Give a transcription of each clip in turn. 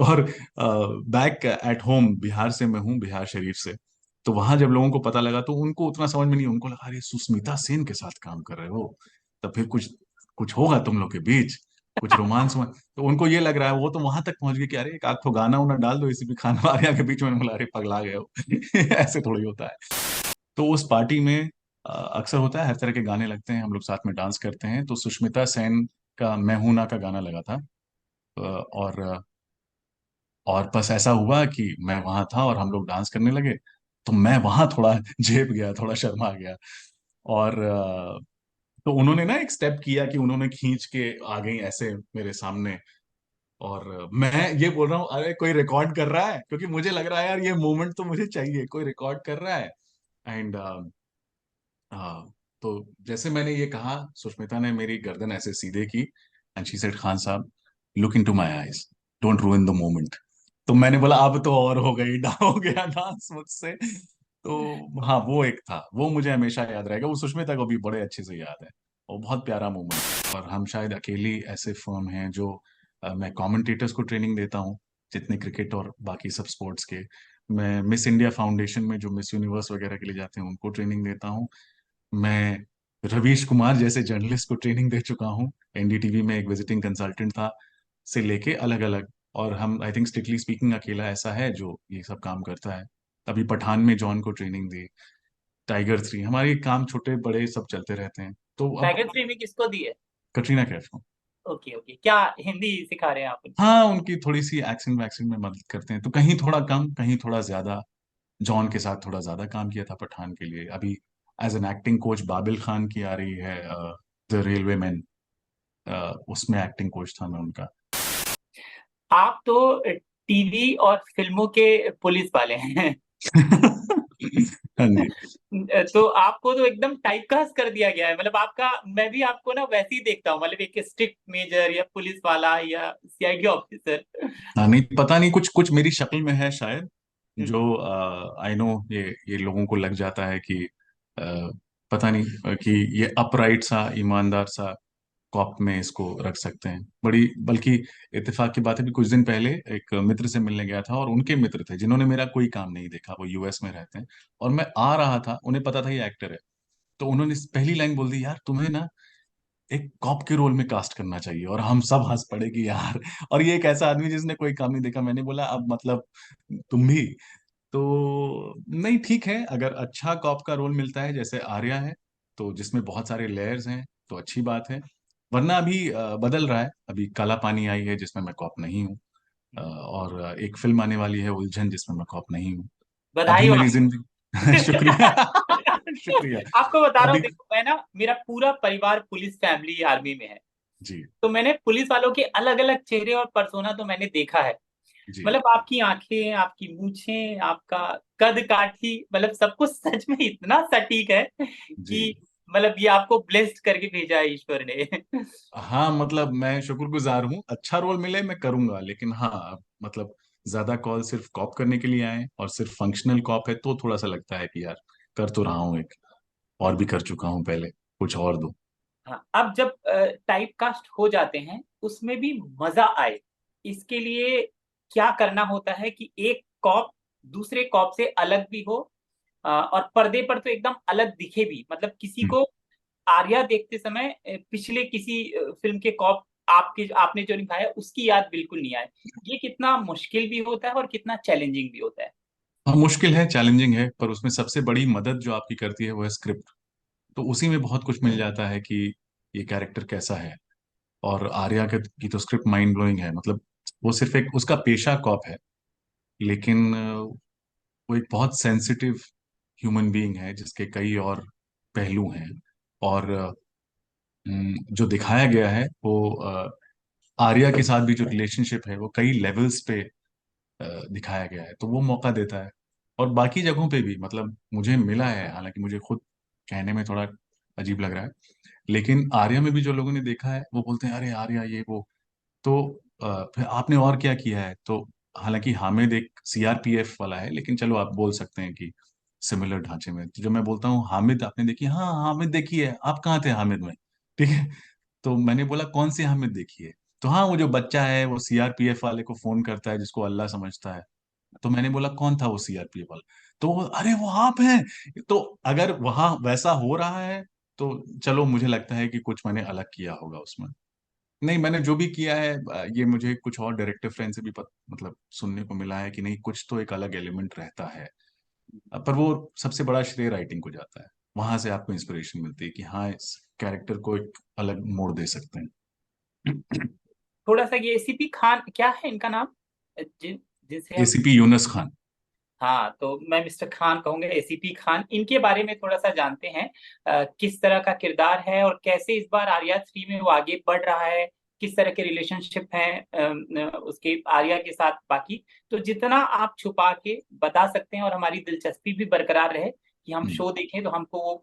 और back at home Bihar से मैं हूँ, बिहार शरीफ से। तो वहां जब लोगों को पता लगा तो उनको उतना समझ में नहीं, उनको लगा अरे सुष्मिता सेन के साथ काम कर रहे हो, तब फिर कुछ कुछ होगा तुम लोग के बीच, कुछ रोमांस हुआ। तो उनको ये लग रहा है, वो तो वहां तक पहुंच गए कि अरे एक आध ठो गाना उना डाल दो इसी भी खाना आर्या के बीच में। बोला अरे पगला गए हो ऐसे थोड़ी होता है। तो उस पार्टी में अक्सर होता है हर तरह के गाने लगते हैं, हम लोग साथ में डांस करते हैं। तो सुष्मिता सेन का मैं हूं ना का गाना लगा था। और बस ऐसा हुआ कि मैं वहां था और हम लोग डांस करने लगे। तो मैं वहां थोड़ा झेप गया, थोड़ा शर्मा गया। और तो उन्होंने ना एक स्टेप किया कि उन्होंने खींच के आ गई ऐसे मेरे सामने। और मैं ये बोल रहा हूँ अरे कोई रिकॉर्ड कर रहा है, क्योंकि मुझे लग रहा है यार ये मोमेंट तो मुझे चाहिए, कोई रिकॉर्ड कर रहा है। एंड तो जैसे मैंने ये कहा, सुष्मिता ने मेरी गर्दन ऐसे सीधे की एंड शी सेड, खान साहब look into my eyes, don't ruin the moment. तो मैंने बोला अब तो और हो गई, हो गया डांस मुझसे। तो हाँ, वो एक था, वो मुझे हमेशा याद रहेगा, वो सुष्मिता को भी बड़े अच्छे से याद है। वो बहुत प्यारा मोमेंट। और हम शायद अकेली ऐसे फर्म हैं जो मैं कमेंटेटर्स को ट्रेनिंग देता हूँ, जितने क्रिकेट और बाकी सब स्पोर्ट्स के। मैं मिस इंडिया फाउंडेशन में जो मिस यूनिवर्स वगैरह के लिए जाते हैं उनको ट्रेनिंग देता हूँ। मैं रवीश कुमार जैसे जर्नलिस्ट को ट्रेनिंग दे चुका हूँ, एनडीटीवी में एक विजिटिंग कंसल्टेंट था, से लेके अलग अलग। और हम आई थिंक स्ट्रिक्टली स्पीकिंग अकेला ऐसा है जो ये सब काम करता है। अभी पठान में जॉन को ट्रेनिंग दी, टाइगर 3, हमारे काम छोटे बड़े सब चलते रहते हैं। तो अब टाइगर 3 में किसको दी है? कटरीना कैफ को। ओके ओके, क्या हिंदी सिखा रहे हैं आप उनको? हाँ, उनकी थोड़ी सी एक्सेंट वैक्सेंट में मदद करते हैं, तो कहीं थोड़ा कम कहीं थोड़ा ज्यादा। जॉन के साथ थोड़ा ज्यादा काम किया था पठान के लिए। अभी as an acting coach Babil Khan की आ रही है, द रेलवे मैन, उसमें एक्टिंग कोच था मैं उनका। आप तो टीवी और फिल्मों के पुलिस वाले हैं। हाँ जी। तो आपको तो एकदम टाइपकास्ट कर दिया गया है, मतलब आपका, मैं भी आपको ना वैसे ही देखता हूँ, मतलब एक स्ट्रिक्ट मेजर या पुलिस वाला या सीआईडी ऑफिसर। हाँ, नहीं पता नहीं, कुछ कुछ मेरी शक्ल में है शायद, हम्म। जो आई नो ये लोगों को लग जाता है कि पता नहीं, कि ये अपराइट सा ईमानदार सा कॉप में इसको रख सकते हैं बड़ी। बल्कि इत्तेफाक की बात है कि कुछ दिन पहले एक मित्र से मिलने गया था, और उनके मित्र थे जिन्होंने मेरा कोई काम नहीं देखा, वो यूएस में रहते हैं। और मैं आ रहा था, उन्हें पता था ये एक्टर है। तो उन्होंने पहली लाइन बोल दी, यार तुम्हें ना एक कॉप के रोल में कास्ट करना चाहिए। और हम सब हंस पड़े कि यार, और ये एक ऐसा आदमी जिसने कोई काम नहीं देखा। मैंने बोला अब मतलब तुम भी। तो नहीं, ठीक है, अगर अच्छा कॉप का रोल मिलता है जैसे आर्या है, तो जिसमें बहुत सारे लेयर्स हैं, तो अच्छी बात है। वरना अभी बदल रहा है, अभी काला पानी आई है जिसमें मैं कॉप नहीं हूँ। और एक फिल्म आने वाली है उलझन, जिसमें मैं कॉप नहीं हूँ। अभी बधाई हो मेरी आपको। जिंदगी शुक्रिया शुक्रिया। आपको बता रहा हूँ, अभी देखो मैं ना, मेरा पूरा परिवार पुलिस फैमिली आर्मी में है। जी तो मैंने पुलिस वालों के अलग अलग चेहरे और पर्सोना तो मैंने देखा है। जी मतलब आपकी आंखें, आपकी मूछें, आपका कद काठी, मतलब सब कुछ सच में इतना सटीक है जी। कि मतलब ये आपको ब्लेस्ड करके भेजा है ईश्वर ने। हाँ, मतलब मैं शुक्रगुजार हूँ, अच्छा रोल मिले मैं करूंगा, लेकिन हाँ मतलब ज्यादा कॉल सिर्फ कॉप करने के लिए आए और सिर्फ फंक्शनल कॉप है, तो थोड़ा सा लगता है कि यार कर तो रहा हूँ एक, और भी कर चुका हूँ पहले, कुछ और दो। हाँ, अब जब टाइप कास्ट हो जाते हैं उसमें भी मजा आए, इसके लिए क्या करना होता है कि एक कॉप दूसरे कॉप से अलग भी हो, और पर्दे पर तो एकदम अलग दिखे भी, मतलब किसी हम्म। को आर्या देखते समय पिछले किसी फिल्म के कॉप आपके आपने जो निभाया उसकी याद बिल्कुल नहीं आए। ये कितना मुश्किल भी होता है और कितना चैलेंजिंग भी होता है। हाँ, मुश्किल है, चैलेंजिंग है, पर उसमें सबसे बड़ी मदद जो आपकी करती है वो है स्क्रिप्ट। तो उसी में बहुत कुछ मिल जाता है कि ये कैरेक्टर कैसा है। और आर्या की तो स्क्रिप्ट माइंड ब्लोइंग है, मतलब वो सिर्फ एक उसका पेशा कॉप है, लेकिन वो एक बहुत सेंसिटिव ह्यूमन बीइंग है जिसके कई और पहलू हैं। और जो दिखाया गया है वो आर्या के साथ भी जो रिलेशनशिप है वो कई लेवल्स पे दिखाया गया है, तो वो मौका देता है। और बाकी जगहों पे भी मतलब मुझे मिला है, हालांकि मुझे खुद कहने में थोड़ा अजीब लग रहा है, लेकिन आर्या में भी जो लोगों ने देखा है वो बोलते हैं अरे आर्या ये वो। तो फिर आपने और क्या किया है, तो हालांकि हामिद एक सीआरपीएफ वाला है, लेकिन चलो आप बोल सकते हैं कि सिमिलर ढांचे में। तो जब मैं बोलता हूँ हामिद आपने देखी, हाँ हामिद देखी है, आप कहाँ थे हामिद में, ठीक है। तो मैंने बोला कौन सी हामिद देखी है, तो हाँ, वो जो बच्चा है वो सीआरपीएफ वाले को फोन करता है जिसको अल्लाह समझता है। तो मैंने बोला कौन था वो सीआरपीएफ वाला? तो अरे वो आप हैं। तो अगर वहां वैसा हो रहा है तो चलो, मुझे लगता है कि कुछ मैंने अलग किया होगा उसमें। नहीं, मैंने जो भी किया है ये मुझे कुछ और डायरेक्टर फ्रेंड से भी मतलब सुनने को मिला है कि नहीं, कुछ तो एक अलग एलिमेंट रहता है। पर वो सबसे बड़ा श्रेय राइटिंग को जाता है। वहां से आपको इंस्पिरेशन मिलती है कि हाँ, इस कैरेक्टर को एक अलग मोड़ दे सकते हैं। थोड़ा सा ये एसीपी खान, क्या है इनका नाम, जिनसे हम। एसीपी यूनुस खान। हाँ, तो मैं मिस्टर खान कहूंगा, एसीपी खान, इनके बारे में थोड़ा सा जानते हैं। किस तरह का किरदार है और कैसे इस बार आर्या 3 में वो आगे बढ़ रहा है, किस तरह के रिलेशनशिप हैं उसके आर्या के साथ बाकी। तो जितना आप छुपा के बता सकते हैं और हमारी दिलचस्पी भी बरकरार रहे कि हम हम्म, शो देखें, तो हमको वो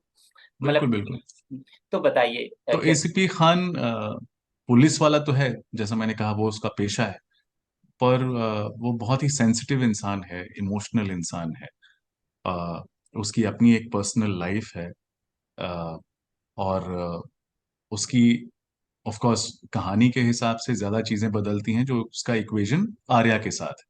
बिल्कुल मतलब। बिल्कुल। तो बताइए तो कैसे। एसीपी खान पुलिस वाला तो है, जैसा मैंने कहा, वो उसका पेशा है। पर वो बहुत ही सेंसिटिव इंसान है, इमोशनल इंसान है। अ, उसकी अपनी एक पर्सनल लाइफ है। अ, और उसकी ऑफ कोर्स कहानी के हिसाब से ज्यादा चीजें बदलती हैं जो उसका इक्वेशन आर्या के साथ।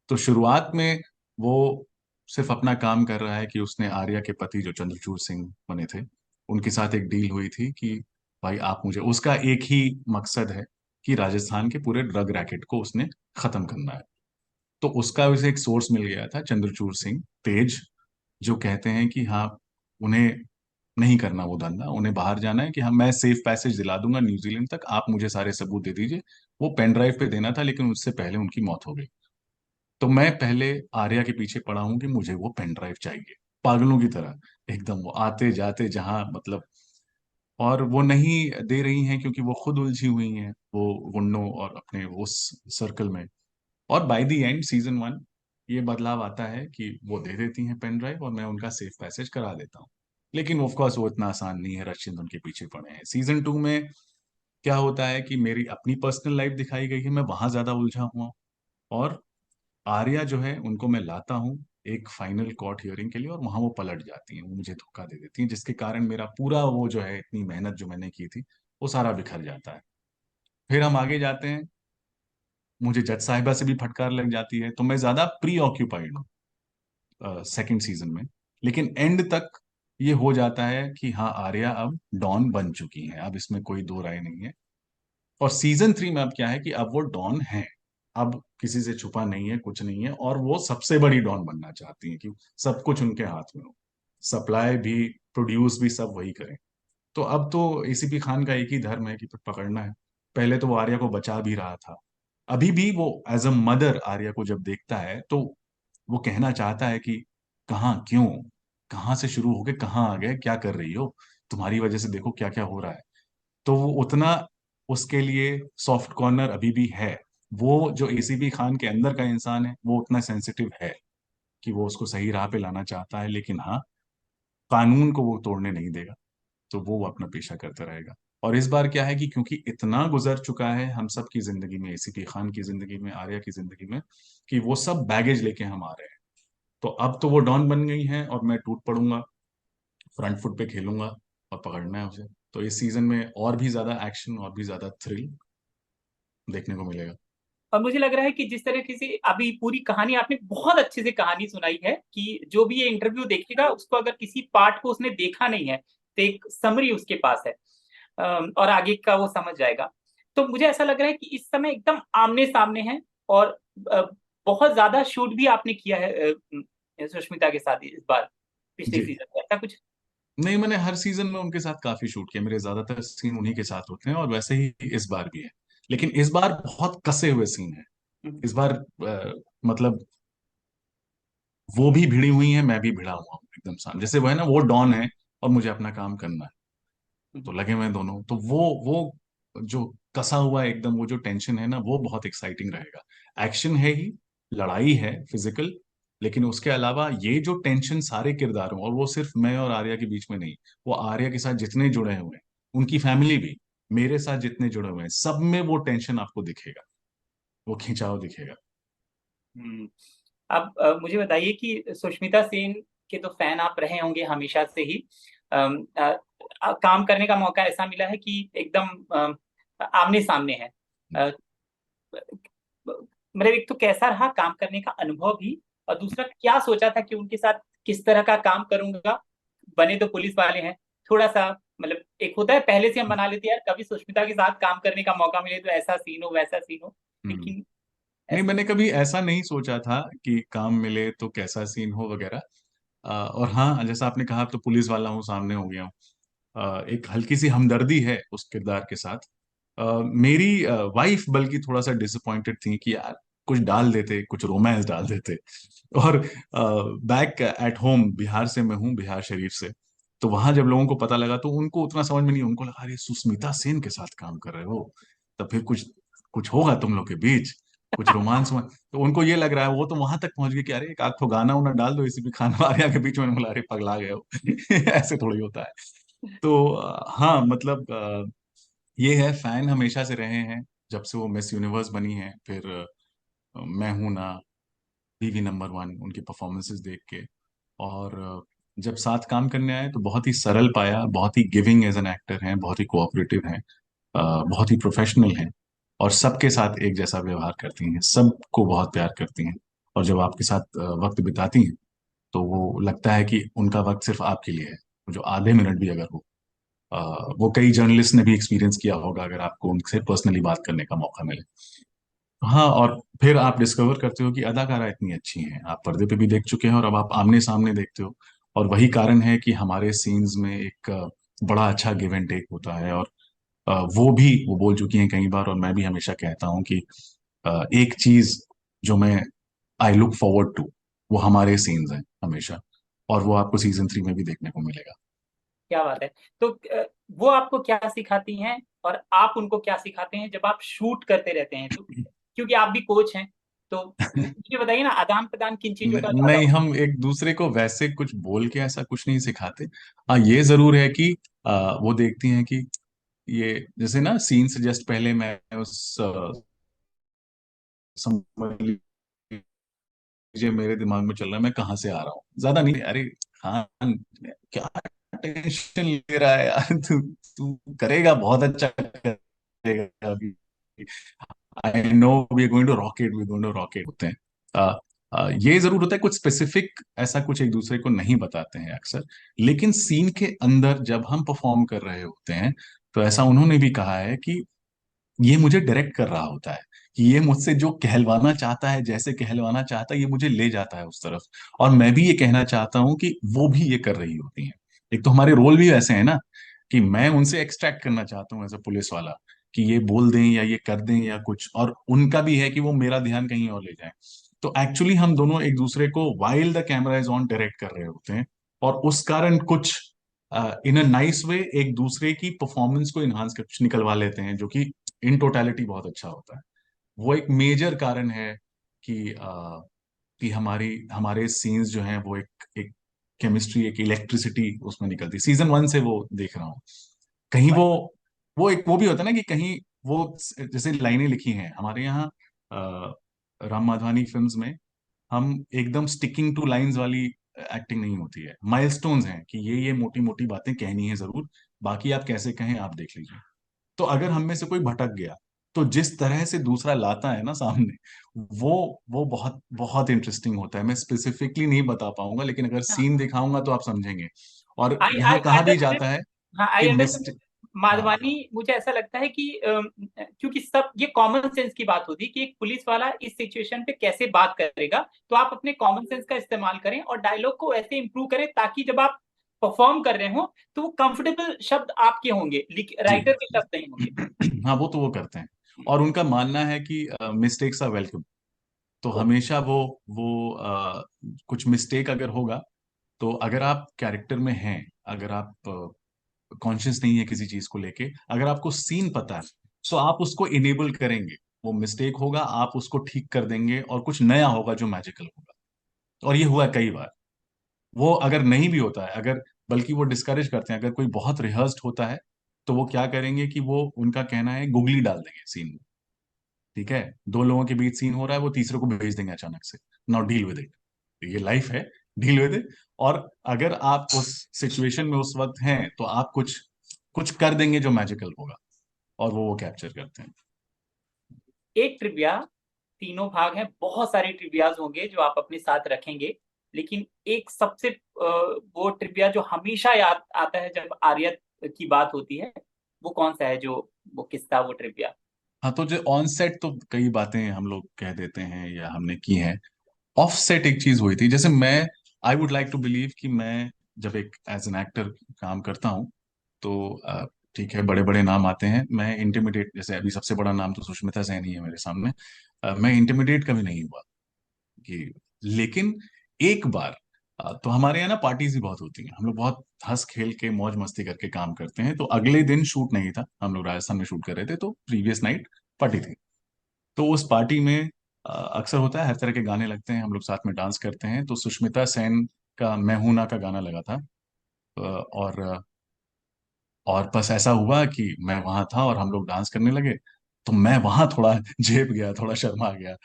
तो शुरुआत में वो सिर्फ अपना काम कर रहा है कि उसने आर्या के पति जो चंद्रचूड़ सिंह बने थे, उनके साथ एक डील हुई थी कि भाई आप मुझे, उसका एक ही मकसद है कि राजस्थान के पूरे ड्रग रैकेट को उसने खत्म करना है। तो उसका उसे एक सोर्स मिल गया था, चंद्रचूड़ सिंह तेज, जो कहते हैं कि हाँ, उन्हें नहीं करना वो धंधा, उन्हें बाहर जाना है, कि हाँ मैं सेफ पैसेज दिला दूंगा न्यूजीलैंड तक, आप मुझे सारे सबूत दे दीजिए। वो पेन ड्राइव पे देना था, लेकिन उससे पहले उनकी मौत हो गई। तो मैं पहले आर्या के पीछे पड़ा हूं कि मुझे वो पेन ड्राइव चाहिए, पागलों की तरह एकदम, वो आते जाते जहां मतलब। और वो नहीं दे रही हैं क्योंकि वो खुद उलझी हुई हैं वो गुंडों और अपने उस सर्कल में। और बाय द एंड सीजन 1 ये बदलाव आता है कि वो दे देती हैं पेन ड्राइव और मैं उनका सेफ पैसेज करा देता हूँ। लेकिन ऑफ कोर्स वो इतना आसान नहीं है, रशियन उनके पीछे पड़े हैं। सीजन 2 में क्या होता है कि मेरी अपनी पर्सनल लाइफ दिखाई गई है, मैं वहां ज्यादा उलझा हुआ हूँ। और आर्या जो है उनको मैं लाता हूँ एक फाइनल कोर्ट हियरिंग के लिए, और वहां वो पलट जाती हैं, वो मुझे धोखा दे देती हैं, जिसके कारण मेरा पूरा वो जो है, इतनी मेहनत जो मैंने की थी, वो सारा बिखर जाता है। फिर हम आगे जाते हैं, मुझे जज साहिबा से भी फटकार लग जाती है, तो मैं ज्यादा प्री ऑक्यूपाइड हूँ सेकेंड सीजन में। लेकिन एंड तक ये हो जाता है कि हाँ, आर्या अब डॉन बन चुकी हैं, अब इसमें कोई दो राय नहीं है। और सीजन 3 में अब क्या है कि अब वो डॉन है, अब किसी से छुपा नहीं है, कुछ नहीं है, और वो सबसे बड़ी डॉन बनना चाहती हैं कि सब कुछ उनके हाथ में हो, सप्लाई भी, प्रोड्यूस भी, सब वही करें। तो अब तो एसीपी खान का एक ही धर्म है कि पकड़ना है। पहले तो वो आर्या को बचा भी रहा था, अभी भी वो एज अ मदर आर्या को जब देखता है तो वो कहना चाहता है कि कहाँ, क्यों, कहाँ से शुरू होके कहाँ आ गए, क्या कर रही हो, तुम्हारी वजह से देखो क्या क्या हो रहा है। तो वो उतना, उसके लिए सॉफ्ट कॉर्नर अभी भी है। वो जो एसीपी खान के अंदर का इंसान है वो उतना सेंसिटिव है कि वो उसको सही राह पे लाना चाहता है, लेकिन हाँ, कानून को वो तोड़ने नहीं देगा। तो वो अपना पेशा करता रहेगा। और इस बार क्या है कि क्योंकि इतना गुजर चुका है हम सब की जिंदगी में, एसीपी खान की जिंदगी में, आर्या की जिंदगी में, कि वो सब बैगेज लेके हम आ रहे हैं। तो अब तो वो डॉन बन गई हैं और मैं टूट पड़ूंगा, फ्रंट फुट पे खेलूंगा और पकड़ना है उसे। तो इस सीजन में और भी ज्यादा एक्शन और भी ज्यादा थ्रिल देखने को मिलेगा। और मुझे लग रहा है कि जिस तरीके से अभी पूरी कहानी आपने बहुत अच्छे से कहानी सुनाई है, कि जो भी ये इंटरव्यू देखेगा उसको, अगर किसी पार्ट को उसने देखा नहीं है तो एक समरी उसके पास है, और आगे का वो समझ जाएगा। तो मुझे ऐसा लग रहा है कि इस समय एकदम आमने सामने है, और अ, बहुत ज्यादा शूट भी आपने किया है सुष्मिता के साथ इस बार, पिछले जी। सीजन में ऐसा कुछ। नहीं, मैंने हर सीजन में उनके साथ काफी शूट किया, मेरे ज्यादातर सीन उन्हीं के साथ होते हैं, और वैसे ही इस बार भी है। लेकिन इस बार बहुत कसे हुए सीन है। हम्म, इस बार मतलब वो भी भिड़ी हुई है, मैं भी भिड़ा हुआ हूँ एकदम सामने, जैसे वो है ना, वो डॉन है और मुझे अपना काम करना है। तो हम्म, लगे हुए हैं दोनों, तो वो जो कसा हुआ है एकदम, वो जो टेंशन है ना, वो बहुत एक्साइटिंग रहेगा। एक्शन है ही, लड़ाई है फिजिकल, लेकिन उसके अलावा ये जो टेंशन सारे किरदारों, और वो सिर्फ मैं और आर्या के बीच में नहीं, वो आर्या के साथ जितने जुड़े हुए हैं, उनकी फैमिली भी, मेरे साथ जितने जुड़े हुए हैं, सब में वो टेंशन आपको दिखेगा, वो खिंचाव दिखेगा। हम्म। अब मुझे बताइए कि सुष्मिता सेन के तो फैन आप रहे होंगे हमेशा से ही। अम, काम करने का मौका ऐसा मिला है कि एकदम आमने सामने है। मतलब एक तो कैसा रहा काम करने का अनुभव भी, और दूसरा क्या सोचा था कि उनके साथ किस तरह का काम करूंगा। बने तो पुलिस वाले हैं, थोड़ा सा मतलब एक होता है पहले से हम बना लेते हैं यार कभी सुष्मिता के साथ काम करने का मौका मिले तो ऐसा सीन हो वैसा सीन हो, हम्म। लेकिन नहीं, ऐसा। मैंने कभी ऐसा नहीं सोचा था कि काम मिले तो कैसा सीन हो वगैरह। और हाँ, जैसा आपने कहा, अब तो पुलिस वाला हूँ, सामने हो गया हूँ। एक हल्की सी हमदर्दी है उस किरदार के साथ। मेरी वाइफ बल्कि थोड़ा सा डिसअपॉइंटेड थी कि यार कुछ डाल देते, कुछ रोमांस डाल देते। और बैक एट होम बिहार से मैं हूँ, बिहार शरीफ से। तो वहां जब लोगों को पता लगा तो उनको उतना समझ में नहीं, उनको लगा अरे सुष्मिता सेन के साथ काम कर रहे हो, तो फिर कुछ कुछ होगा तुम लोग के बीच, कुछ रोमांस हुआ। तो उनको ये लग रहा है, वो तो वहां तक पहुंच गए कि अरे एक आध ठो गाना उना डाल दो इसी भी खाना आर्या के बीच में। बोला अरे पगला गए हो। ऐसे थोड़ी होता है। तो हाँ मतलब ये है, फैन हमेशा से रहे हैं, जब से वो मिस यूनिवर्स बनी है। फिर मैं हूं ना, बीवी नंबर वन, उनकी परफॉर्मेंसेस देख के। और जब साथ काम करने आए तो बहुत ही सरल पाया, बहुत he giving as an actor हैं, बहुत ही कोऑपरेटिव हैं, बहुत ही प्रोफेशनल हैं। और सबके साथ एक जैसा व्यवहार करती हैं, सबको बहुत प्यार करती हैं। और जब आपके साथ वक्त बिताती हैं तो वो लगता है कि उनका वक्त सिर्फ आपके लिए है। जो आधे मिनट भी अगर हो, अ, वो कई जर्नलिस्ट ने भी एक्सपीरियंस किया होगा अगर आपको उनसे पर्सनली बात करने का मौका मिले। हाँ, और फिर आप डिस्कवर करते हो कि अदाकारा इतनी अच्छी हैं, आप पर्दे पे भी देख चुके हैं और अब आप आमने सामने देखते हो। और वही कारण है कि हमारे सीन्स में एक बड़ा अच्छा गिव एंड टेक होता है। और वो बोल चुकी हैं कई बार, और मैं भी हमेशा कहता हूँ कि एक चीज जो मैं आई लुक फॉरवर्ड टू, वो हमारे सीन्स हैं हमेशा। और वो आपको सीजन 3 में भी देखने को मिलेगा। क्या बात है। तो वो आपको क्या सिखाती हैं और आप उनको क्या सिखाते हैं जब आप शूट करते रहते हैं, तो क्योंकि आप भी कोच हैं, तो मुझे बताइए ना आदान प्रदान किन चीजों का ज्यादा नहीं, होता हम एक दूसरे को वैसे कुछ बोल के ऐसा कुछ नहीं सिखाते। हाँ, ये जरूर है कि वो देखती हैं कि ये, जैसे ना सीन से जस्ट पहले मैं उस समझ लीजिए मेरे दिमाग में चल रहा है मैं कहाँ से आ रहा हूँ, ज्यादा नहीं, अरे खान क्या टेंशन ले रहा है यार, तू तू करेगा, बहुत अच्छा करेगा अभी, I know we are going to rocket, we going to rocket होते हैं। ये जरूर होता है, कुछ स्पेसिफिक ऐसा कुछ एक दूसरे को नहीं बताते हैं अक्सर। लेकिन सीन के अंदर जब हम परफॉर्म कर रहे होते हैं तो ऐसा उन्होंने भी कहा है कि ये मुझे डायरेक्ट कर रहा होता है, कि ये मुझसे जो कहलवाना चाहता है, जैसे कहलवाना चाहता है, ये मुझे ले जाता है उस तरफ। और मैं भी ये कहना चाहता हूँ कि वो भी ये कर रही होती हैं। एक तो हमारे रोल भी ऐसे हैं ना, कि मैं उनसे एक्सट्रैक्ट करना चाहता हूँ एज अ पुलिस वाला, कि ये बोल दें या ये कर दें या कुछ, और उनका भी है कि वो मेरा ध्यान कहीं और ले जाए। तो एक्चुअली हम दोनों एक दूसरे को while the camera is on direct कर रहे होते हैं। और उस कारण कुछ इन अ नाइस वे एक दूसरे की परफॉर्मेंस को इन्हांस कर कुछ निकलवा लेते हैं, जो कि इन टोटलिटी बहुत अच्छा होता है। वो एक मेजर कारण है कि कि हमारे सीन्स जो हैं वो एक केमिस्ट्री, एक इलेक्ट्रिसिटी उसमें निकलती। सीजन 1 से वो देख रहा हूँ। कहीं वो एक वो भी होता है ना कि कहीं वो, जैसे लाइनें लिखी हैं हमारे यहाँ राम माधवानी फिल्म्स में, हम एकदम स्टिकिंग टू लाइंस वाली एक्टिंग नहीं होती है। माइलस्टोन्स हैं कि ये मोटी मोटी बातें कहनी है जरूर, बाकी आप कैसे कहें आप देख लीजिए। तो अगर हम में से कोई भटक गया, तो जिस तरह से दूसरा लाता है ना सामने, वो वो बहुत बहुत इंटरेस्टिंग होता है। मैं स्पेसिफिकली नहीं बता पाऊंगा, लेकिन अगर सीन दिखाऊंगा तो आप समझेंगे। और आई आई यहाँ कहा भी अंडरस्टैंड। जाता है हाँ कि आई मिस्ट। अंडरस्टैंड। हाँ, माधवानी, मुझे ऐसा लगता है कि क्योंकि सब ये कॉमन सेंस की बात होती है कि एक पुलिस वाला इस सिचुएशन पे कैसे बात करेगा, तो आप अपने कॉमन सेंस का इस्तेमाल करें और डायलॉग को ऐसे इंप्रूव करें ताकि जब आप परफॉर्म कर रहे हो तो वो कंफर्टेबल शब्द आपके होंगे, जी। राइटर के शब्द नहीं होंगे। हाँ, वो तो वो करते हैं। और उनका मानना है कि मिस्टेक्स आर वेलकम। तो ओ, हमेशा वो कुछ मिस्टेक अगर होगा, तो अगर आप कैरेक्टर में हैं, अगर आप कॉन्शियस नहीं है किसी चीज को लेके, अगर आपको सीन पता है, तो आप उसको इनेबल करेंगे। वो मिस्टेक होगा, आप उसको ठीक कर देंगे और कुछ नया होगा जो मैजिकल होगा। और ये हुआ कई बार। वो अगर नहीं भी होता है, अगर, बल्कि वो डिस्करेज करते हैं, अगर कोई बहुत रिहर्स्ड होता है तो वो क्या करेंगे कि वो, उनका कहना है, गुगली डाल देंगे सीन में। ठीक है, दो लोगों के बीच सीन हो रहा है, वो तीसरे को भेज देंगे अचानक से। नाउ डील विद इट, ये लाइफ है, डील विद इट। और अगर आप उस सिचुएशन में उस वक्त हैं तो आप कुछ कुछ कर देंगे जो मैजिकल होगा, और वो कैप्चर करते हैं। एक ट्रिविया, तीनों भाग हैं, बहुत सारे ट्रिवियाज होंगे जो आप अपने साथ रखेंगे, लेकिन एक सबसे वो ट्रिविया जो हमेशा याद आता है जब आर्या की बात होती है, वो कौन सा है, जो वो किस्सा, वो ट्रिविया? हाँ, तो जो ऑन सेट तो कई बातें हम लोग कह देते हैं या हमने की हैं। ऑफ सेट एक चीज हुई थी, जैसे मैं, I would like to believe कि मैं जब एक एज एन एक्टर काम करता हूँ तो ठीक है, बड़े बड़े नाम आते हैं, मैं इंटिमिडेट, जैसे अभी सबसे बड़ा नाम तो सुष्मिता सेन ही है मेरे सामने। मैं इंटिमिडेट कभी नहीं हुआ कि, लेकिन एक बार तो हमारे यहाँ ना पार्टीज भी बहुत होती हैं, हम लोग बहुत हंस खेल के मौज मस्ती करके काम करते हैं, तो अगले दिन शूट नहीं था, हम लोग राजस्थान में शूट कर रहे थे, तो प्रीवियस नाइट पार्टी थी। तो उस पार्टी में अक्सर होता है हर तरह के गाने लगते हैं, हम लोग साथ में डांस करते हैं, तो सुष्मिता सेन का मैं हूं ना का गाना लगा था। और बस ऐसा हुआ कि मैं वहां था और हम लोग डांस करने लगे, तो मैं वहां थोड़ा झेप गया, थोड़ा शर्मा गया।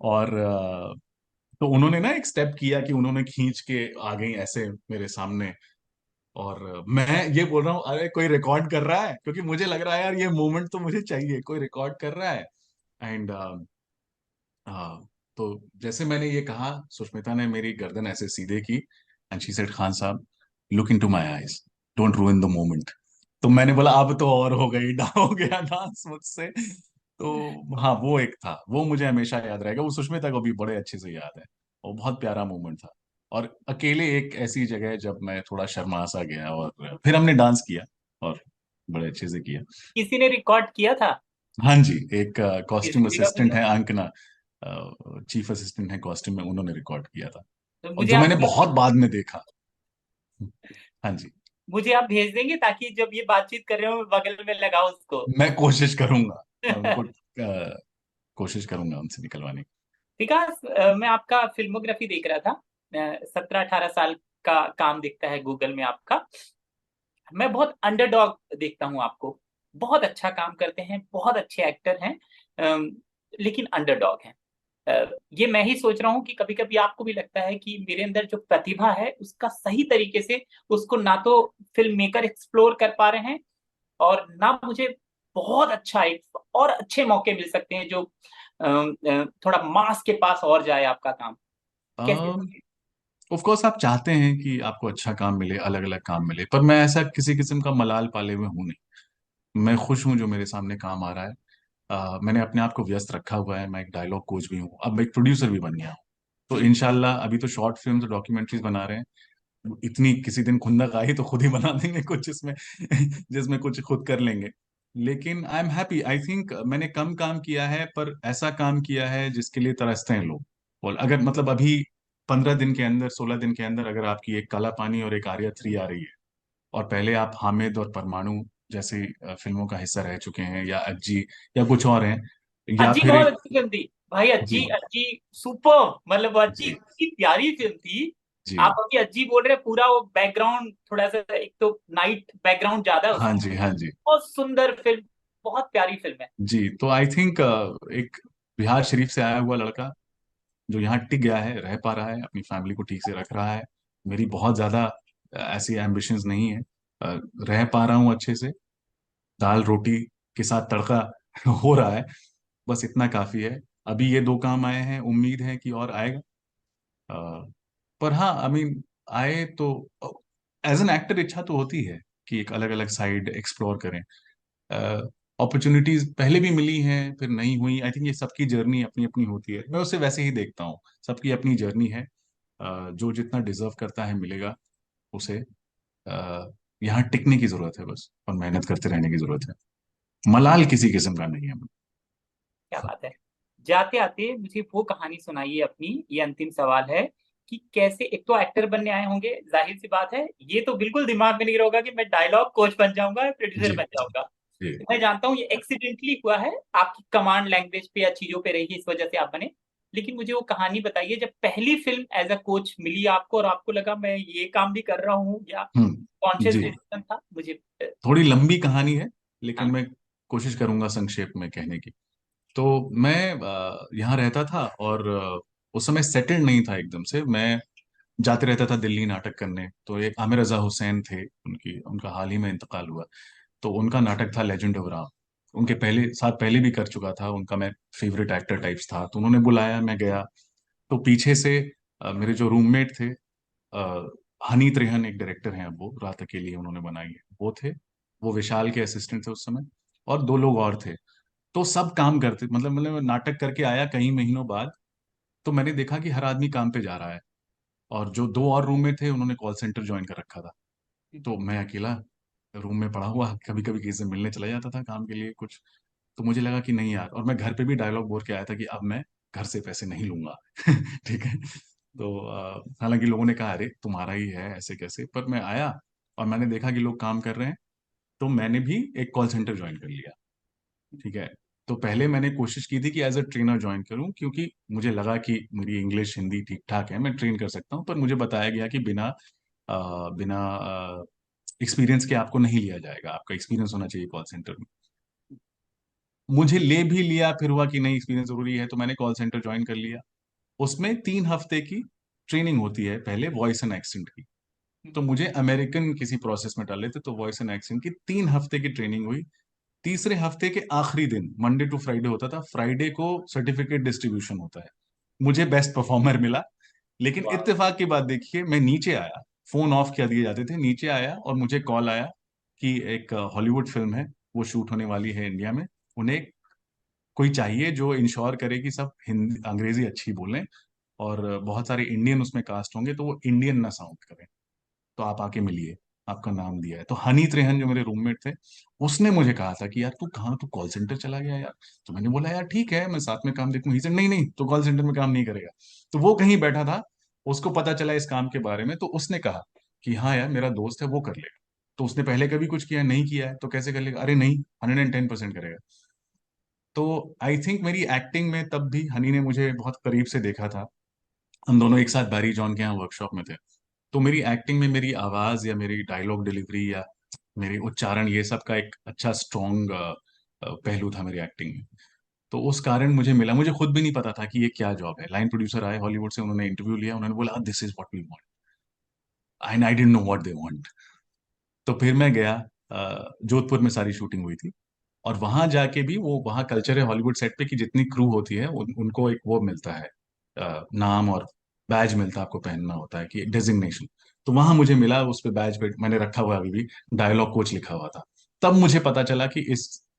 और तो उन्होंने ना एक स्टेप किया कि उन्होंने खींच के आ गई ऐसे मेरे सामने, और मैं ये बोल रहा हूँ अरे कोई रिकॉर्ड कर रहा है, क्योंकि मुझे लग रहा है यार ये मोमेंट तो मुझे चाहिए, कोई रिकॉर्ड कर रहा है। एंड हाँ, तो जैसे मैंने ये कहा, सुष्मिता ने मेरी गर्दन ऐसे सीधे की, एंड शी सेड, खान साहब, look into my eyes, don't ruin the moment. तो मैंने बोला अब तो और हो गई हो गया डांस मुझसे। तो हाँ, वो एक था, वो मुझे हमेशा याद रहेगा, वो सुष्मिता को भी बड़े अच्छे से याद है। वो बहुत प्यारा मोमेंट था। और अकेले एक ऐसी जगह है जब मैं थोड़ा शर्मा सा गया, और फिर हमने डांस किया और बड़े अच्छे से किया। किसी ने रिकॉर्ड किया था? हाँ जी, एक कॉस्ट्यूम हिस्ट्री का कुछ? असिस्टेंट है अंकना, चीफ असिस्टेंट है कॉस्ट्यूम में, उन्होंने रिकॉर्ड किया था, तो और मुझे जो आप मैंने बहुत बाद में देखा। हाँ जी, मुझे आप भेज देंगे, ताकि जब ये बातचीत कर रहे हो मैं बगल में लगाओ उसको। मैं कोशिश करूंगा, मैं उनको कोशिश करूंगा उनसे निकलवाने की। विकास, मैं आपका फिल्मोग्राफी देख रहा था, 17-18 साल का काम दिखता है गूगल में आपका। मैं बहुत अंडरडॉग देखता हूँ आपको, बहुत अच्छा काम करते हैं, बहुत अच्छे एक्टर हैं, लेकिन अंडरडॉग हैं। ये मैं ही सोच रहा हूँ कि कभी कभी आपको भी लगता है कि मेरे अंदर जो प्रतिभा है उसका सही तरीके से उसको ना तो फिल्म मेकर एक्सप्लोर कर पा रहे हैं, और ना मुझे बहुत अच्छा एक और अच्छे मौके मिल सकते हैं जो थोड़ा मास के पास और जाए आपका काम। कैसे? ऑफ कोर्स आप चाहते हैं कि आपको अच्छा काम मिले, अलग अलग काम मिले, पर मैं ऐसा किसी किस्म का मलाल पाले हुए हूं नहीं। मैं खुश हूं जो मेरे सामने काम आ रहा है। मैंने अपने आप को व्यस्त रखा हुआ है, मैं एक डायलॉग कोच भी हूँ, अब एक प्रोड्यूसर भी बन गया हूँ। तो इनशाला अभी तो शॉर्ट फिल्म डॉक्यूमेंट्रीज बना रहे हैं, इतनी किसी दिन खुंदक आई तो खुद ही बना देंगे कुछ इसमें जिसमें कुछ खुद कर लेंगे। लेकिन I am happy, I think मैंने कम काम किया है पर ऐसा काम किया है जिसके लिए तरसते हैं लोग। और अगर मतलब अभी 15 दिन के अंदर, 16 दिन के अंदर अगर आपकी एक काला पानी और एक आर्या 3 आ रही है, और पहले आप हामिद और परमाणु जैसी फिल्मों का हिस्सा रह चुके हैं, या अज्जी, या कुछ और हैं, या अज्जी फिर बहुत एक, अच्छी फिल्म थी भाई, जी अज्जी, अज्जी सुपर, मतलब वो अज्जी जी इतनी प्यारी फिल्म थी। जी, आप अभी अज्जी बोल रहे हैं, पूरा वो बैकग्राउंड थोड़ा सा, एक तो नाइट बैकग्राउंड ज्यादा है हाँ उसमें। जी, हाँ जी, बहुत सुंदर फिल्म, बहुत प्यारी फिल्म है। जी। तो आई थिंक एक बिहार शरीफ से आया हुआ लड़का जो यहाँ टिक गया है, रह पा रहा है, अपनी फैमिली को ठीक से रख रहा है। मेरी बहुत ज्यादा ऐसी एम्बिशंस नहीं है, रह पा रहा हूँ अच्छे से, दाल रोटी के साथ तड़का हो रहा है, बस इतना काफी है। अभी ये 2 काम आए हैं, उम्मीद है कि और आएगा। अ, पर हाँ, आई मीन, आए तो एज एन एक्टर इच्छा तो होती है कि एक अलग अलग साइड एक्सप्लोर करें। अपॉर्चुनिटीज पहले भी मिली हैं, फिर नहीं हुई, आई थिंक ये सबकी जर्नी अपनी अपनी होती है, मैं उसे वैसे ही देखता हूँ, सबकी अपनी जर्नी है। जो जितना डिजर्व करता है मिलेगा उसे। यहाँ टिकने की जरूरत है बस, और मेहनत करते रहने की जरूरत है, मलाल किसी किस्म का नहीं है। क्या बात है। जाते आते मुझे वो कहानी सुनाइए अपनी, ये अंतिम सवाल है, कि कैसे एक तो एक्टर बनने आए होंगे, जाहिर सी बात है, ये तो बिल्कुल दिमाग में नहीं होगा कि मैं डायलॉग कोच बन जाऊंगा, प्रोड्यूसर जी बन जाऊंगा। जी। मैं जानता हूँ ये एक्सीडेंटली हुआ है, आपकी कमांड लैंग्वेज पे या चीजों पे रही है, इस वजह से आप बने। लेकिन मुझे वो कहानी बताइए, जब पहली फिल्म एज अ कोच मिली आपको और आपको लगा मैं ये काम भी कर रहा हूँ, या कॉन्शियस जी, डिसीजन था? मुझे थोड़ी लंबी कहानी है, लेकिन हाँ। मैं कोशिश करूंगा संक्षेप में कहने की। तो मैं यहाँ रहता था, और उस समय सेटल्ड नहीं था एकदम से। मैं जाते रहता था दिल्ली नाटक करने, तो एक आमिर रजा हुसैन थे, उनका हाल ही में इंतकाल हुआ, तो उनका नाटक था लेजेंड ऑफ राम। उनके पहले साथ पहले भी कर चुका था, उनका मैं फेवरेट एक्टर टाइप्स था, तो उन्होंने बुलाया, मैं गया। तो पीछे से मेरे जो रूममेट थे, अ, हनी त्रेहन एक डायरेक्टर हैं, अब वो रात अकेली उन्होंने बनाई है, वो थे। वो विशाल के असिस्टेंट थे उस समय, और दो लोग और थे। तो सब काम करते, मतलब नाटक करके आया कई महीनों बाद, तो मैंने देखा कि हर आदमी काम पे जा रहा है। और जो दो और रूम में थे उन्होंने कॉल सेंटर ज्वाइन कर रखा था। तो मैं अकेला रूम में पड़ा हुआ, कभी कभी किसी से मिलने चला जाता था काम के लिए कुछ। तो मुझे लगा कि नहीं यार, और मैं घर पे भी डायलॉग बोल के आया था कि अब मैं घर से पैसे नहीं लूंगा। ठीक है। तो हालांकि लोगों ने कहा अरे तुम्हारा ही है ऐसे कैसे, पर मैं आया और मैंने देखा कि लोग काम कर रहे हैं, तो मैंने भी एक कॉल सेंटर ज्वाइन कर लिया। ठीक है। तो पहले मैंने कोशिश की थी कि एज अ ट्रेनर ज्वाइन करूं, क्योंकि मुझे लगा कि मेरी इंग्लिश हिंदी ठीक ठाक है, मैं ट्रेन कर सकता हूं, पर मुझे बताया गया कि बिना एक्सपीरियंस के आपको नहीं लिया जाएगा, आपका एक्सपीरियंस होना चाहिए कॉल सेंटर में। मुझे ले भी लिया, फिर हुआ कि नहीं एक्सपीरियंस जरूरी है, तो मैंने कॉल सेंटर ज्वाइन कर लिया। उसमें 3 हफ्ते की ट्रेनिंग होती है पहले, वॉइस एंड एक्सेंट की। तो मुझे अमेरिकन किसी प्रोसेस में डाले थे, तो वॉइस एंड एक्सेंट की 3 हफ्ते की ट्रेनिंग हुई। तीसरे हफ्ते के आखिरी दिन, मंडे टू फ्राइडे होता था, फ्राइडे को सर्टिफिकेट डिस्ट्रीब्यूशन होता है। मुझे बेस्ट परफॉर्मर मिला। लेकिन वाह। इत्तेफाक की बात देखिए, मैं नीचे आया, फोन ऑफ कर दिए जाते थे, नीचे आया और मुझे कॉल आया कि एक हॉलीवुड फिल्म है, वो शूट होने वाली है इंडिया में। उन्हें कोई चाहिए जो इंश्योर करे कि सब हिंदी अंग्रेजी अच्छी बोलें, और बहुत सारे इंडियन उसमें कास्ट होंगे, तो वो इंडियन ना साउंड करें। तो आप आके मिलिए, आपका नाम दिया है। तो हनी त्रेहन जो मेरे रूममेट थे, उसने मुझे कहा था कि यार तू कहाँ, तू कॉल सेंटर चला गया यार। तो मैंने बोला यार ठीक है, मैं साथ में काम देखूंगा। ही नहीं नहीं, तो कॉल सेंटर में काम नहीं करेगा। तो वो कहीं बैठा था, उसको पता चला इस काम के बारे में, तो उसने कहा कि हाँ यार मेरा दोस्त है, वो कर लेगा। तो उसने पहले कभी कुछ किया नहीं, किया है तो कैसे कर लेगा, अरे नहीं, 110% करेगा। तो आई थिंक मेरी एक्टिंग में तब भी हनी ने मुझे बहुत करीब से देखा था। हम दोनों एक साथ बैरी जॉन के यहाँ वर्कशॉप में थे। तो मेरी एक्टिंग में मेरी आवाज या मेरी डायलॉग डिलीवरी या मेरे उच्चारण, ये सब का एक अच्छा स्ट्रॉन्ग पहलू था मेरी एक्टिंग में। तो उस कारण मुझे मिला। मुझे खुद भी नहीं पता था कि ये क्या जॉब है। लाइन प्रोड्यूसर आए हॉलीवुड से, उन्होंने इंटरव्यू लिया, उन्होंने बोला this is what we want, and I didn't know what they want. तो फिर मैं गया, जोधपुर में सारी शूटिंग हुई थी। और वहां जाके भी, वो वहाँ कल्चर है हॉलीवुड सेट पे कि जितनी क्रू होती है उनको एक वो मिलता है, नाम और बैज मिलता है, आपको पहनना होता है कि डेजिग्नेशन। तो वहां मुझे मिला, उस पे बैज पे मैंने रखा हुआ है अभी भी, डायलॉग कोच लिखा हुआ था। तब मुझे पता चला कि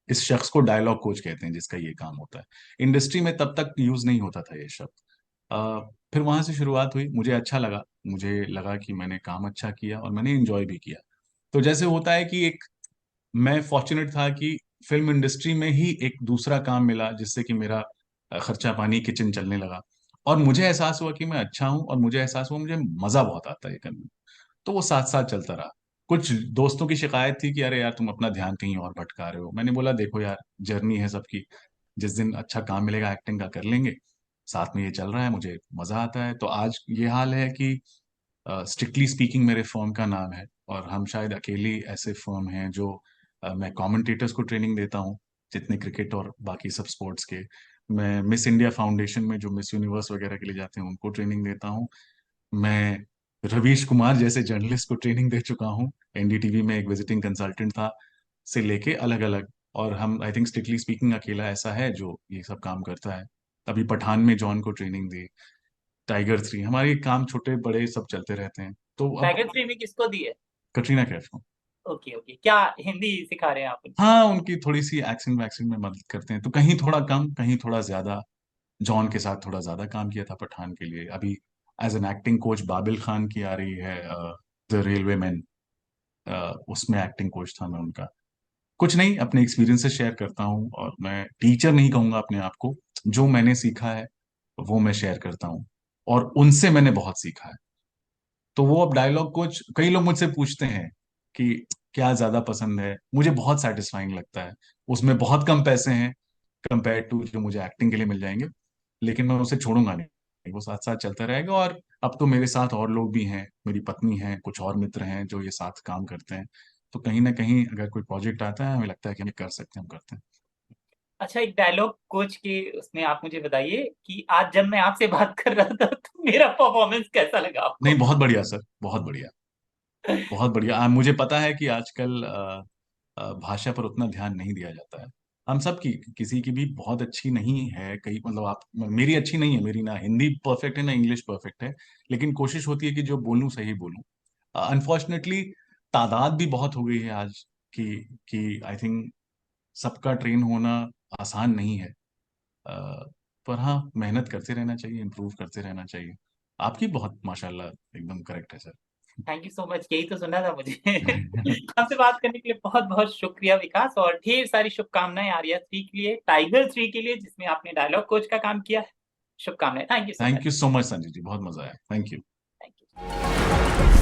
इस शख्स को डायलॉग कोच कहते हैं, जिसका ये काम होता है। इंडस्ट्री में तब तक यूज नहीं होता था ये शब्द। फिर वहां से शुरुआत हुई, मुझे अच्छा लगा, मुझे लगा कि मैंने काम अच्छा किया और मैंने एंजॉय भी किया। तो जैसे होता है कि एक, मैं फॉर्चुनेट था कि फिल्म इंडस्ट्री में ही एक दूसरा काम मिला जिससे कि मेरा खर्चा पानी किचन चलने लगा। और मुझे एहसास हुआ कि मैं अच्छा हूँ, और मुझे एहसास हुआ मुझे मजा बहुत आता है ये करने में। तो वो साथ साथ चलता रहा। कुछ दोस्तों की शिकायत थी कि अरे यार तुम अपना ध्यान कहीं और भटका रहे हो। मैंने बोला देखो यार, जर्नी है सबकी, जिस दिन अच्छा काम मिलेगा एक्टिंग का कर लेंगे, साथ में ये चल रहा है, मुझे मजा आता है। तो आज ये हाल है कि स्ट्रिक्टली स्पीकिंग मेरे फर्म का नाम है, और हम शायद अकेली ऐसे फर्म हैं जो मैं कमेंटेटर्स को ट्रेनिंग देता हूँ, जितने क्रिकेट और बाकी सब स्पोर्ट्स के। मैं मिस इंडिया फाउंडेशन में जो मिस यूनिवर्स वगैरह के लिए जाते हैं उनको ट्रेनिंग देता हूँ। मैं रवीश कुमार जैसे जर्नलिस्ट को ट्रेनिंग दे चुका हूँ, एनडीटीवी में एक विजिटिंग कंसल्टेंट था, से लेके अलग अलग। और हम, आई थिंक स्ट्रिक्टली स्पीकिंग अकेला ऐसा है जो ये सब काम करता है। अभी पठान में जॉन को ट्रेनिंग दी, टाइगर 3, हमारे काम छोटे बड़े सब चलते रहते हैं। तो अब टाइगर 3 में किसको दी है? कटरीना कैफ को। ओके ओके, क्या हिंदी सिखा रहे हैं आप उनको? हाँ, उनकी थोड़ी सी एक्सेंट वैक्सेंट में मदद करते हैं, तो कहीं थोड़ा कम कहीं थोड़ा ज्यादा। जॉन के साथ थोड़ा ज्यादा काम किया था पठान के लिए। अभी as an acting coach Babil Khan की आ रही है, द रेलवे मैन, उसमें एक्टिंग कोच था मैं उनका। कुछ नहीं, अपने एक्सपीरियंस से शेयर करता हूँ, और मैं टीचर नहीं कहूंगा अपने आप को। जो मैंने सीखा है वो मैं शेयर करता हूँ, और उनसे मैंने बहुत सीखा है। तो वो अब डायलॉग कोच, कई लोग मुझसे पूछते हैं कि क्या ज्यादा पसंद है, मुझे बहुत सेटिस्फाइंग लगता है। उसमें बहुत कम पैसे हैं कंपेयर टू जो मुझे एक्टिंग के लिए मिल जाएंगे, लेकिन मैं उसे छोड़ूंगा नहीं, वो साथ साथ चलता रहेगा। और अब तो मेरे साथ और लोग भी हैं, मेरी पत्नी है, कुछ और मित्र हैं जो ये साथ काम करते हैं। तो कहीं ना कहीं अगर कोई प्रोजेक्ट आता है, हमें लगता है कि हम ये कर सकते हैं, हम करते हैं। अच्छा, एक डायलॉग कोच के उसमें आप मुझे बताइए कि आज जब मैं आपसे बात कर रहा था तो मेरा परफॉर्मेंस कैसा लगा नहीं, आपको? बहुत बढ़िया सर, बहुत बढ़िया। बहुत बढ़िया। मुझे पता है कि आजकल भाषा पर उतना ध्यान नहीं दिया जाता है, हम सब की, किसी की भी बहुत अच्छी नहीं है, कई मतलब आप, मेरी अच्छी नहीं है, मेरी ना हिंदी परफेक्ट है ना इंग्लिश परफेक्ट है, लेकिन कोशिश होती है कि जो बोलूं सही बोलूं। अनफॉर्चुनेटली तादाद भी बहुत हो गई है आज की, कि आई थिंक सबका ट्रेन होना आसान नहीं है। अ, पर हाँ, मेहनत करते रहना चाहिए, इम्प्रूव करते रहना चाहिए। आपकी बहुत माशाल्लाह एकदम करेक्ट है sir. Thank you so much, यही तो सुनना था मुझे। आपसे बात करने के लिए बहुत बहुत शुक्रिया विकास, और ढेर सारी शुभकामनाएं आर्या 3 के लिए, टाइगर 3 के लिए जिसमें आपने डायलॉग कोच का काम किया है। शुभकामनाएं, thank you so thank much. You so much Sanjay ji, बहुत मजा आया, थैंक यू। Thank you.